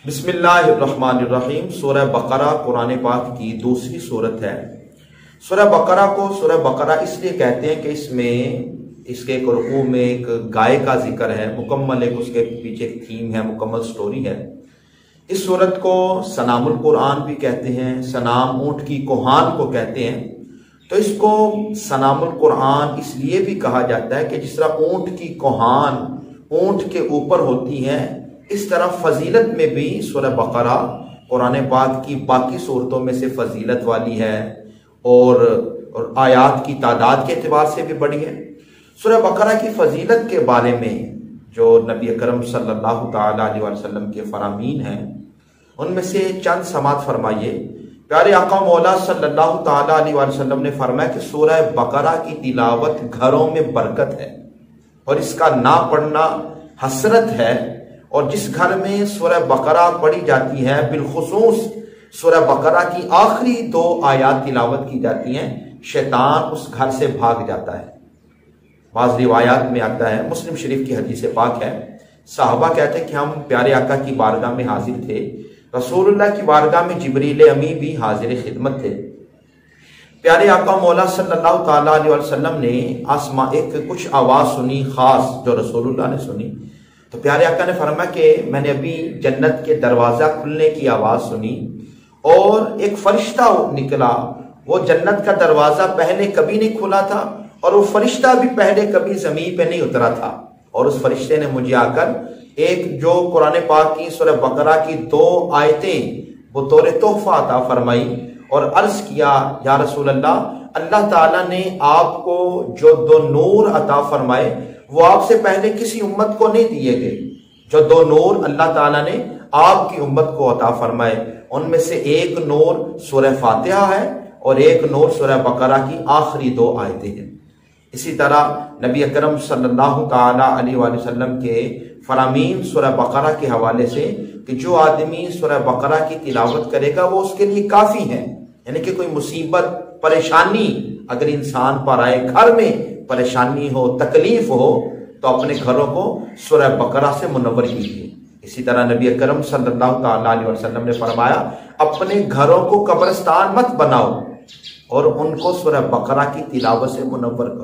बिस्मिल्लाहिर्रहमानिर्रहीम। सूरह बकरा कुरान पाक की दूसरी सूरत है। सूरह बकरा को सूरह बकरा इसलिए कहते हैं कि इसमें इसके एक रुकू में एक गाय का जिक्र है, मुकम्मल एक उसके पीछे एक थीम है, मुकम्मल स्टोरी है। इस सूरत को सनामुल कुरान भी कहते हैं, सनाम ऊँट की कोहान को कहते हैं। तो इसको सनामुल कुरान इसलिए भी कहा जाता है कि जिस तरह ऊँट की कोहान ऊँट के ऊपर होती है, इस तरह फजीलत में भी सूरह बकरा कुरान पाक की बाकी सूरतों में से फजीलत वाली है और आयात की तादाद के एतबार से भी बड़ी है। सूरह बकरा की फजीलत के बारे में जो नबी अकरम सल्लल्लाहु ताला अलैहि वसल्लम के फरामीन हैं, उनमें से चंद समात फरमाइए। प्यारे आका मौला सल्लल्लाहु ताला अलैहि वसल्लम ने फरमाया कि सूरह बकरा की तिलावत घरों में बरकत है और इसका ना पढ़ना हसरत है। और जिस घर में सूरह बकरा पढ़ी जाती है, बिलखुसूस सूरह बकरा की आखिरी 2 आयात तिलावत की जाती हैं, शैतान उस घर से भाग जाता है। बाज़ रिवायात में आता है, मुस्लिम शरीफ की हदीस पाक है, साहबा कहते हैं कि हम प्यारे आका की बारगाह में हाजिर थे, रसूलुल्लाह की बारगाह में जिब्रील अमी भी हाजिर खिदमत थे। प्यारे आका मौला सल्लल्लाहु ताला अलैहि वसल्लम ने आसमां एक कुछ आवाज़ सुनी खास, जो रसूलुल्लाह ने सुनी। तो प्यारे आका ने फरमाया कि मैंने अभी जन्नत के दरवाजा खुलने की आवाज़ सुनी और एक फरिश्ता निकला। वो जन्नत का दरवाजा पहले कभी नहीं खुला था और वो फरिश्ता भी पहले कभी जमीन पे नहीं उतरा था। और उस फरिश्ते ने मुझे आकर एक जो कुरान पाक की सूरह बकरा की 2 आयतें बतौर तोहफा अता फरमाई और अर्ज किया, या रसूल अल्लाह, अल्लाह ताला ने आपको जो 2 नूर अता फरमाए वो आपसे पहले किसी उम्मत को नहीं दिए गए। जो 2 नूर अल्लाह ताला ने आपकी उम्मत को अता फरमाए, उनमें से एक नूर सूरह फातिहा है और एक नूर सूरह बकरा की आखिरी 2 आयतें हैं। इसी तरह नबी अकरम सल्लल्लाहु ताला अलैहि वसल्लम के फरामीन सूरह बकरा के हवाले से कि जो आदमी सूरह बकरा की तिलावत करेगा वो उसके लिए काफी है। यानी कि कोई मुसीबत परेशानी अगर इंसान पर आए, घर में परेशानी हो, तकलीफ हो, तो अपने घरों को सूरह बकरा से मुनव्वर कीजिए। इसी तरह नबी अकरम सल्लल्लाहु ताला अलैहि वसल्लम ने फरमाया, अपने घरों को कब्रिस्तान मत बनाओ और उनको सूरह बकरा की तिलावत से मुनव्वर करो।